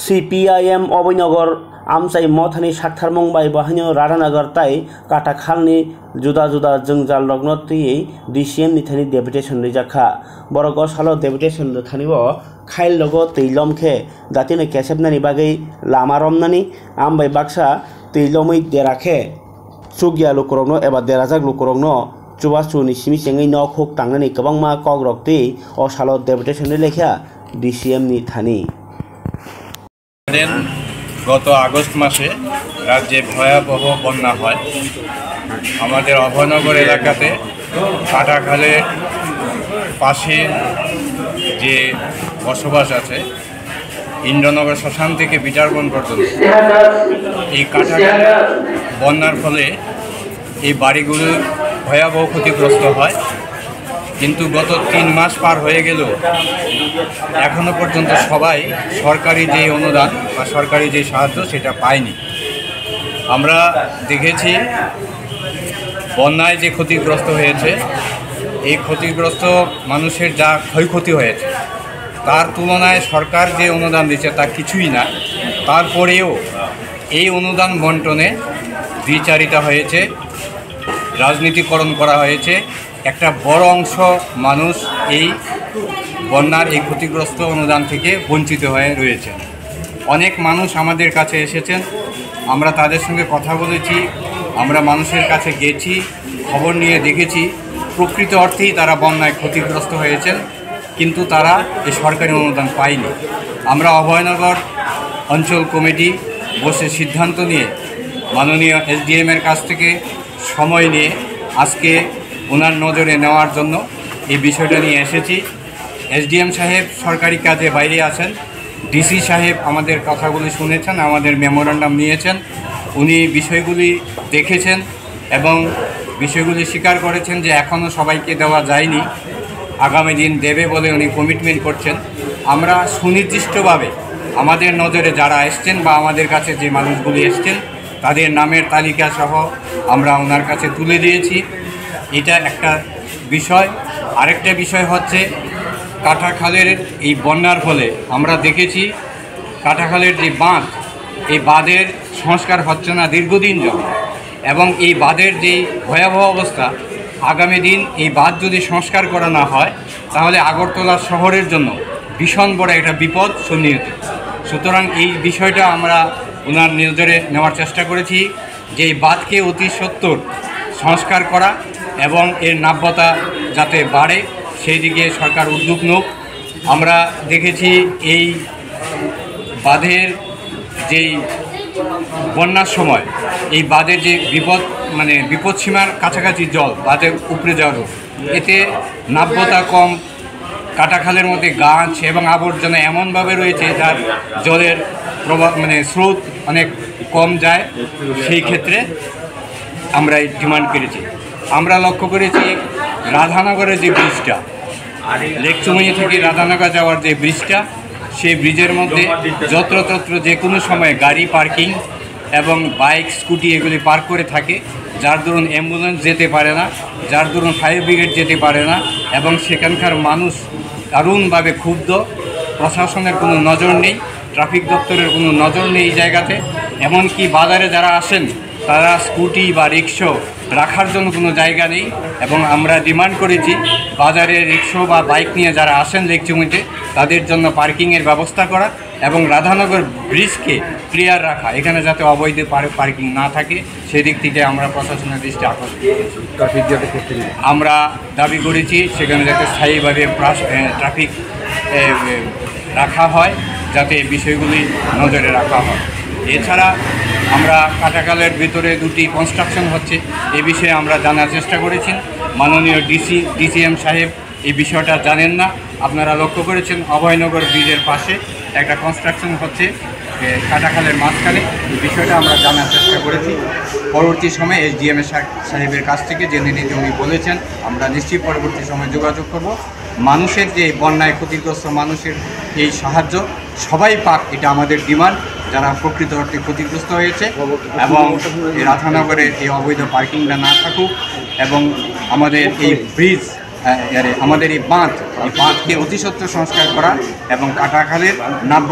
CPIM অবৈনগর আমচাই মথানি সাকথার মংবাই বাহানিও Radhanagar তাই কাটা খালনি जुदा जुदा जंजाल रग्न तुई DCM नि थानि डेपुटेशन रिजाखा बरग सालो डेपुटेशन थानिबो खाइल लगो तैलमखे दातिनो केसेबनानि बागै लामा रमनानि आमबाय बाक्सा तैलमै देराखे सुगिया लुकरगनो एबा देराजाक लुकरगनो चुबासुनि सिमि सेङै न खोक तांनानि गोबांमा कग्रक्ति अ सालो डेपुटेशन लेखा DCM नि थानि गत আগস্ট মাসে রাজ্যে ভয়াবহ বন্যা হয়। আমাদের অভয়নগর এলাকাতে কাটাখালের পাশে যে বসবাস আছে ইন্দ্রনগর শ্মশান থেকে বিটারবন পর্যন্ত এই কাটাখালে বন্যার ফলে এই বাড়িগুলো ভয়াবহ ক্ষতিগ্রস্ত হয়, কিন্তু গত 3 মাস পার হয়ে গেল এখনো পর্যন্ত সবাই সরকারি যে অনুদান বা সরকারি যে সাহায্য সেটা পায়নি। আমরা দেখেছি বন্যায় যে ক্ষতিগ্রস্ত হয়েছে এই ক্ষতিগ্রস্ত মানুষের যা ক্ষয়ক্ষতি হয়েছে তার তুলনায় সরকার যে অনুদান দিচ্ছে তা কিছুই না। তারপরেও এই অনুদান বন্টনে দ্বিচারিতা হয়েছে, রাজনীতিকরণ করা হয়েছে। একটা বড় অংশ মানুষ এই বন্যার এই ক্ষতিগ্রস্ত অনুদান থেকে বঞ্চিত হয়ে রয়েছে। অনেক মানুষ আমাদের কাছে এসেছেন, আমরা তাদের সঙ্গে কথা বলেছি, আমরা মানুষের কাছে গেছি, খবর নিয়ে দেখেছি প্রকৃত অর্থেই তারা বন্যায় ক্ষতিগ্রস্ত হয়েছেন, কিন্তু তারা এই সরকারি অনুদান পায়নি। আমরা অভয়নগর অঞ্চল কমিটি বসে সিদ্ধান্ত নিয়ে মাননীয় SDM এর কাছ থেকে সময় নিয়ে আজকে ওনার নজরে নেওয়ার জন্য এই বিষয়টা নিয়ে এসেছি। SDM সাহেব সরকারি কাজে বাইরে আছেন, DC সাহেব আমাদের কথাগুলি শুনেছেন, আমাদের মেমোরান্ডাম নিয়েছেন, উনি বিষয়গুলি দেখেছেন এবং বিষয়গুলি স্বীকার করেছেন যে এখনও সবাইকে দেওয়া যায়নি, আগামী দিন দেবে বলে উনি কমিটমেন্ট করছেন। আমরা সুনির্দিষ্টভাবে আমাদের নজরে যারা এসছেন বা আমাদের কাছে যে মানুষগুলি এসছেন তাদের নামের তালিকা সহ আমরা ওনার কাছে তুলে দিয়েছি। এটা একটা বিষয়। আরেকটা বিষয় হচ্ছে কাটাখালের এই বন্যার ফলে আমরা দেখেছি কাটাখালের যে বাঁধ, এই বাঁধের সংস্কার হচ্ছে না দীর্ঘদিন যাবত, এবং এই বাঁধের যে ভয়াবহ অবস্থা, আগামী দিন এই বাঁধ যদি সংস্কার করা না হয় তাহলে আগরতলা শহরের জন্য ভীষণ বড় একটা বিপদ সন্নিহিত। সুতরাং এই বিষয়টা আমরা ওনার নজরে নেওয়ার চেষ্টা করেছি যে এই বাঁধকে অতি সত্বর সংস্কার করা এবং এর নাব্যতা যাতে বাড়ে সেই দিকে সরকার উদ্যোগ নোক। আমরা দেখেছি এই বাঁধের যেই বন্যার সময় এই বাঁধের যে বিপদসীমার কাছাকাছি জল বাঁধের উপরে যাওয়ার, এতে নাব্যতা কম, কাটাখালের মধ্যে গাছ এবং আবর্জনা এমনভাবে রয়েছে যার জলের প্রবাহ স্রোত অনেক কম যায়। সেই ক্ষেত্রে আমরা এই ডিমান্ড করেছি। আমরা লক্ষ্য করেছি রাধানগরের যে ব্রিজটা, লেকচুমনি থেকে রাধানগর যাওয়ার যে ব্রিজটা, সেই ব্রিজের মধ্যে যত্রতত্র যে কোনো সময় গাড়ি পার্কিং এবং বাইক স্কুটি এগুলি পার্ক করে থাকে, যার দরুন অ্যাম্বুলেন্স যেতে পারে না, যার দরুন ফায়ার ব্রিগেড যেতে পারে না, এবং সেখানকার মানুষ দারুণভাবে ক্ষুব্ধ। প্রশাসনের কোনো নজর নেই, ট্রাফিক দপ্তরের কোনো নজর নেই এই জায়গাতে। এমনকি বাজারে যারা আসেন তারা স্কুটি বা রিক্সা রাখার জন্য কোনো জায়গা নেই, এবং আমরা ডিমান্ড করেছি বাজারে রিক্সা বা বাইক নিয়ে যারা আসেন লেকচুমিতে তাদের জন্য পার্কিংয়ের ব্যবস্থা করা এবং রাধানগর ব্রিজকে ক্লিয়ার রাখা, এখানে যাতে অবৈধ পার্কিং না থাকে সেদিক থেকে আমরা প্রশাসনের দৃষ্টি আকর্ষণ করেছি। ট্রাফিক যাতে করতে আমরা দাবি করেছি সেখানে যাতে স্থায়ীভাবে ট্রাফিক রাখা হয়, যাতে বিষয়গুলি নজরে রাখা হয়। এছাড়া আমরা কাটাখালের ভিতরে 2টি কনস্ট্রাকশন হচ্ছে, এ বিষয়ে আমরা জানার চেষ্টা করেছি। মাননীয় DCM সাহেব এই বিষয়টা জানেন না। আপনারা লক্ষ্য করেছেন অভয়নগর ব্রিজের পাশে একটা কনস্ট্রাকশন হচ্ছে কাটাখালের মাঝখানে, এই বিষয়টা আমরা জানার চেষ্টা করেছি। পরবর্তী সময়ে SDM সাহেবের কাছ থেকে জেনে নিতে উনি বলেছেন, আমরা নিশ্চয়ই পরবর্তী সময়ে যোগাযোগ করব। মানুষের যে বন্যায় ক্ষতিগ্রস্ত মানুষের এই সাহায্য সবাই পাক, এটা আমাদের ডিমান্ড, যারা প্রকৃত অর্থে ক্ষতিগ্রস্ত হয়েছে, এবং এই রাধানগরের এই অবৈধ পার্কিংটা না থাকুক, এবং আমাদের এই ব্রিজ আমাদের এই বাঁধকে অতি সত্বর সংস্কার করা এবং কাটাখালের নাব্য